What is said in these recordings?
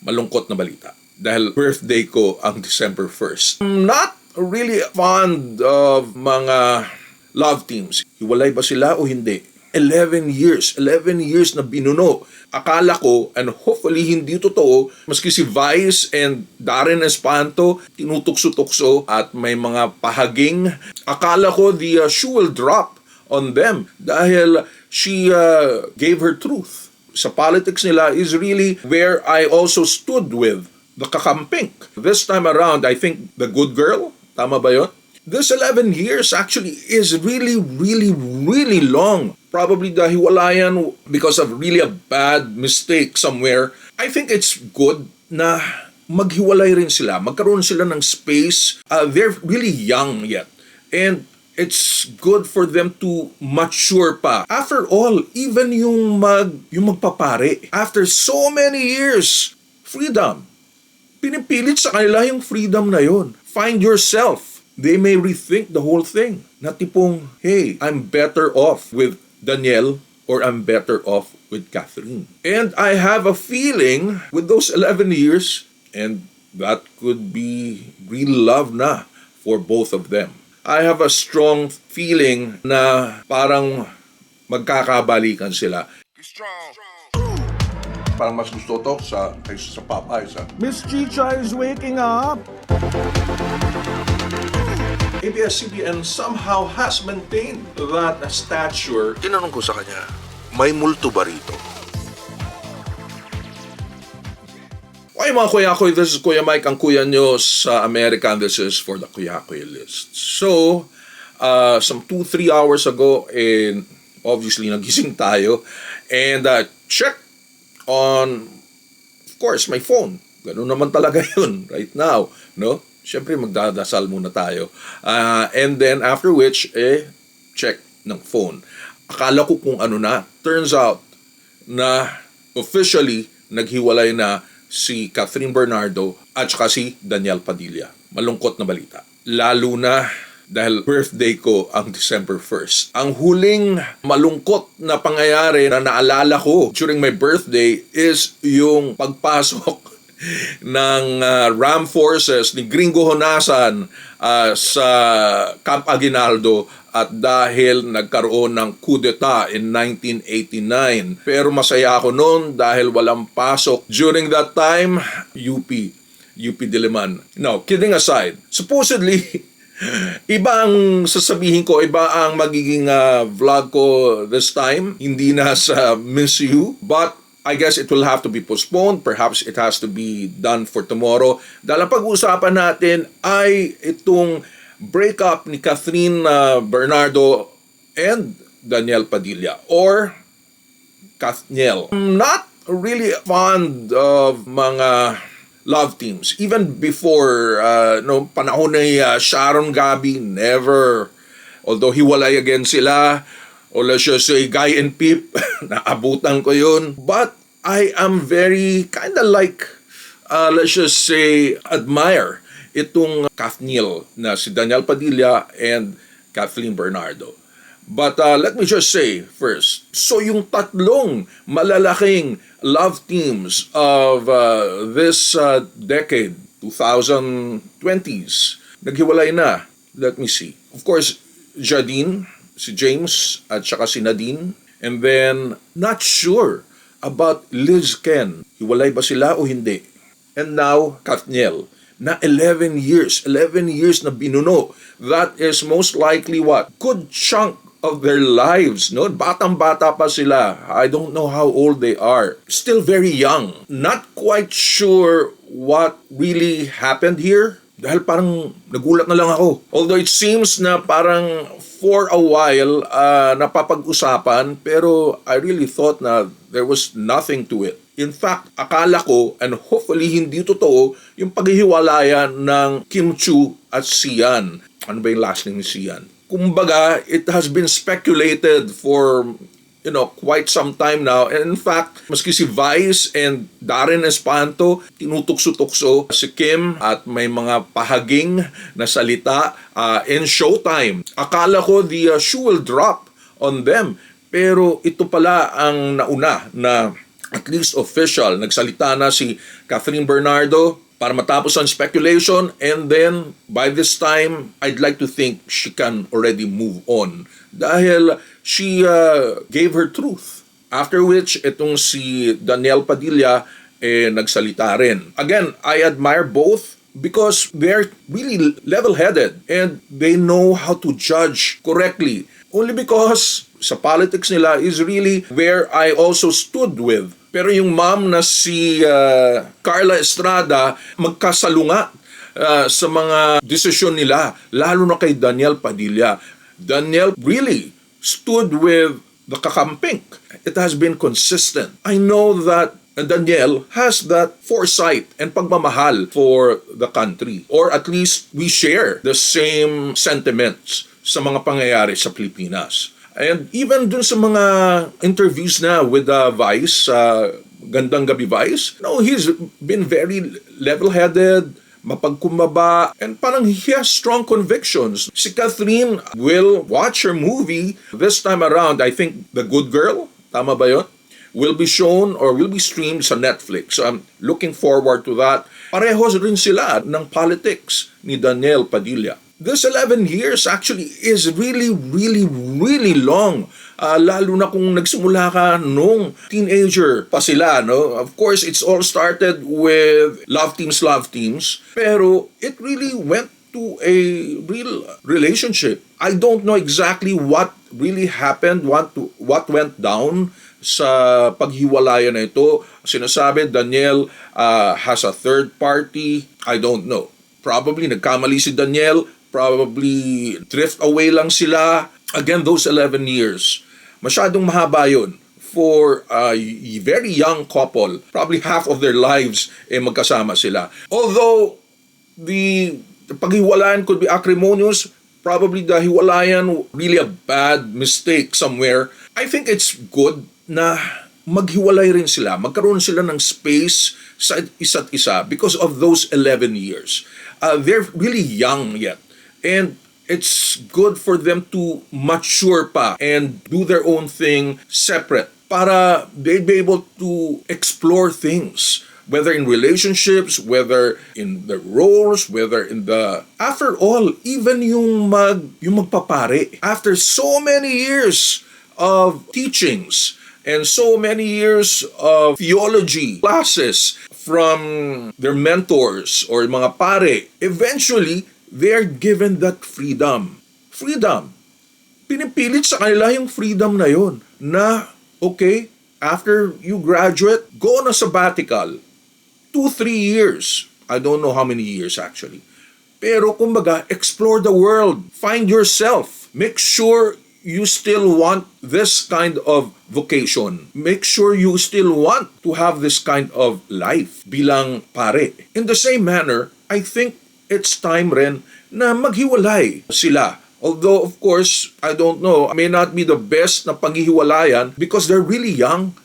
malungkot na balita. Dahil birthday ko ang December 1st. I'm not really fond of mga love teams. Hiwalay ba sila o hindi? 11 years na binuno. Akala ko, and hopefully hindi totoo, maski si Vice and Darren Espanto, tinutukso-tukso at may mga pahaging. Akala ko the shoe will drop on them dahil she gave her truth. Sa politics nila is really where I also stood with the kakamping. This time around, I think the good girl, tama ba yun? This 11 years actually is really long. Probably the hiwalayan because of really a bad mistake somewhere. I think it's good na maghiwalay rin sila. Magkaroon sila ng space. They're really young yet. And it's good for them to mature pa. After all, even yung magpapare, after so many years, freedom. Pinipilit sa kanila yung freedom na yon. Find yourself. They may rethink the whole thing. Na tipong, hey, I'm better off with Daniel or I'm better off with Kathryn. And I have a feeling with those 11 years, and that could be real love na for both of them. I have a strong feeling na parang magkakabalikan sila. Parang mas gusto to sa Popeyes. Miss Chicha is waking up. ABS-CBN somehow has maintained that stature. Tinanong ko sa kanya, may multo ba rito? Okay mga Kuyakoy, this is Kuya Mike, ang kuya nyo sa American. This is for the Kuyakoy list. So, some 2-3 hours ago, and obviously nagising tayo, and check on, of course, my phone. Ganun naman talaga yun right now, no? Siyempre, magdadasal muna tayo. And then, after which, check ng phone. Akala ko kung ano na. Turns out na officially naghiwalay na si Kathryn Bernardo at saka si Daniel Padilla. Malungkot na balita. Lalo na dahil birthday ko ang December 1st. Ang huling malungkot na pangyayari na naalala ko during my birthday is yung pagpasok ng Ram Forces ni Gringo Honasan sa Camp Aguinaldo at dahil nagkaroon ng coup d'etat in 1989. Pero masaya ako noon dahil walang pasok. During that time, UP Diliman. Now, kidding aside, supposedly, iba ang sasabihin ko, iba ang magiging vlog ko this time. Hindi na sa Miss You, but I guess it will have to be postponed. Perhaps it has to be done for tomorrow. Dahil ang pag-uusapan natin ay itong breakup ni Kathryn Bernardo and Daniel Padilla or Kathniel. I'm not really fond of mga love teams. Even before, panahon ni Sharon Gabi, never. Although hiwalay again sila, o let's just say Guy and Pip, naabutan ko yun. But I am very kind of like, let's just say, admire itong Kathniel na si Daniel Padilla and Kathryn Bernardo. But let me just say first, so yung tatlong malalaking love teams of this decade, 2020s, naghiwalay na. Let me see. Of course, Jadine, si James at saka si Nadine. And then, not sure about Liz Ken. Hiwalay ba sila o hindi? And now, Kathniel, na 11 years na binuno. That is most likely what? Good chunk of their lives, no? Batang-bata pa sila. I don't know how old they are. Still very young. Not quite sure what really happened here. Dahil parang nagulat na lang ako. Although it seems na parang for a while napapag-usapan, pero I really thought na there was nothing to it. In fact, akala ko, and hopefully hindi totoo, yung paghihiwalayan ng Kim Chu at Sian. Ano ba yung last name ni Sian? Kumbaga, it has been speculated for quite some time now. And in fact, maski si Vice and Darren Espanto, tinutukso-tukso si Kim at may mga pahaging na salita in Showtime. Akala ko the shoe will drop on them. Pero ito pala ang nauna na at least official. Nagsalita na si Kathryn Bernardo para matapos ang speculation, and then by this time, I'd like to think she can already move on dahil she gave her truth. After which, itong si Daniel Padilla nagsalita rin. Again, I admire both because they're really level-headed and they know how to judge correctly. Only because sa politics nila is really where I also stood with. Pero yung mom na si Carla Estrada, magkasalungat sa mga desisyon nila, lalo na kay Daniel Padilla. Daniel really stood with the kakamping. It has been consistent. I know that Daniel has that foresight and pagmamahal for the country. Or at least we share the same sentiments sa mga pangyayari sa Pilipinas. And even dun sa mga interviews na with Vice, Gandang Gabi Vice, he's been very level-headed, mapagkumbaba, and parang he has strong convictions. Si Kathryn will watch her movie this time around. I think The Good Girl, tama ba yun? Will be shown or will be streamed sa Netflix. So I'm looking forward to that. Parehos rin sila ng politics ni Daniel Padilla. This 11 years actually is really, really, really long. Lalo na kung nagsimula ka nung teenager pa sila, no? Of course, it's all started with love teams. Pero it really went to a real relationship. I don't know exactly what really happened, what went down sa paghiwalayan na ito. Sinasabi, Daniel has a third party. I don't know. Probably nagkamali si Daniel. Probably drift away lang sila. Again, those 11 years, masyadong mahaba yun for a very young couple. Probably half of their lives magkasama sila. Although the paghiwalayan could be acrimonious, probably the hiwalayan really a bad mistake somewhere. I think it's good na maghiwalay rin sila. Magkaroon sila ng space sa isa't isa because of those 11 years. They're really young yet. And it's good for them to mature pa and do their own thing separate para they'd be able to explore things, whether in relationships, whether in the roles, whether in the... After all, even yung magpapare, after so many years of teachings and so many years of theology classes from their mentors or mga pare, eventually, they're given that freedom. Freedom. Pinipilit sa kanila yung freedom na yun. Na, okay, after you graduate, go on a sabbatical. 2-3 years. I don't know how many years actually. Pero kumbaga, explore the world. Find yourself. Make sure you still want this kind of vocation. Make sure you still want to have this kind of life bilang pare. In the same manner, I think it's time rin na maghiwalay sila. Although, of course, I don't know, may not be the best na paghihiwalayan because they're really young.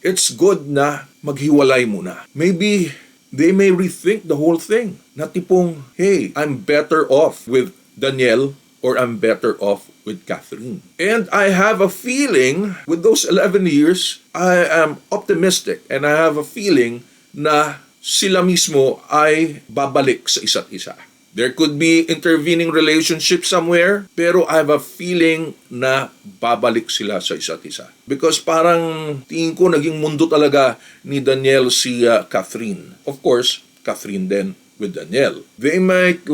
It's good na maghiwalay muna. Maybe they may rethink the whole thing. Na tipong, hey, I'm better off with Daniel or I'm better off with Kathryn. And I have a feeling, with those 11 years, I am optimistic and I have a feeling na sila mismo ay babalik sa isa't isa. There could be intervening relationship somewhere, pero I have a feeling na babalik sila sa isa't isa. Because parang tingin ko naging mundo talaga ni Daniel si Kathryn. Of course, Kathryn din with Daniel. They might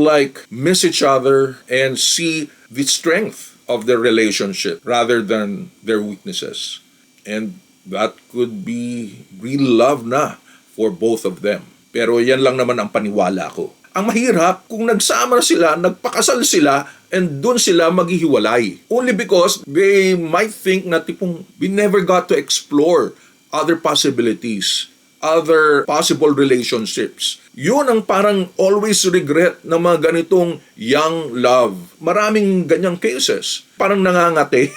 miss each other and see the strength of their relationship rather than their weaknesses. And that could be real love na for both of them. Pero yan lang naman ang paniwala ko. Ang mahirap kung nagsama sila, nagpakasal sila, and doon sila maghihiwalay. Only because they might think na tipong we never got to explore other possibilities, other possible relationships. Yun ang parang always regret ng mga ganitong young love. Maraming ganyang cases. Parang nangangati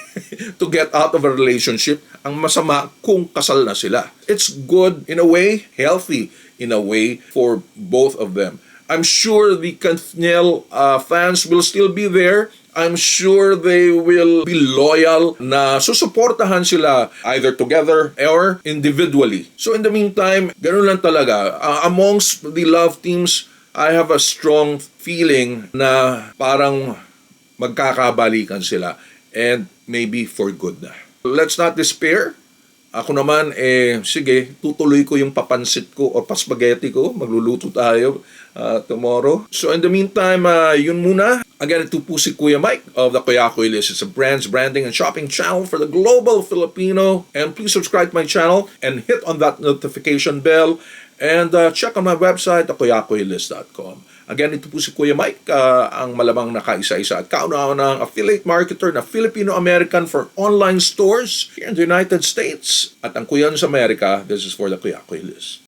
to get out of a relationship. Ang masama kung kasal na sila. It's good in a way, healthy in a way for both of them. I'm sure the Kathniel fans will still be there I'm sure they will be loyal na susuportahan sila either together or individually. So in the meantime, ganun lang talaga. Amongst the love teams, I have a strong feeling na parang magkakabalikan sila and maybe for good na. Let's not despair. Ako naman, sige, tutuloy ko yung papansit ko o paspaghetti ko. Magluluto tayo tomorrow. So in the meantime, yun muna. Again, ito po si Kuya Mike of the Kuyakoy List. It's a brands, branding, and shopping channel for the global Filipino. And please subscribe to my channel and hit on that notification bell. And check on my website, kuyakoylist.com. Again, ito po si Kuya Mike, ang malamang nakaisa-isa at kauna-unang affiliate marketer na Filipino American for online stores here in the United States. At ang Kuya sa Amerika, this is for the Kuyakoy List.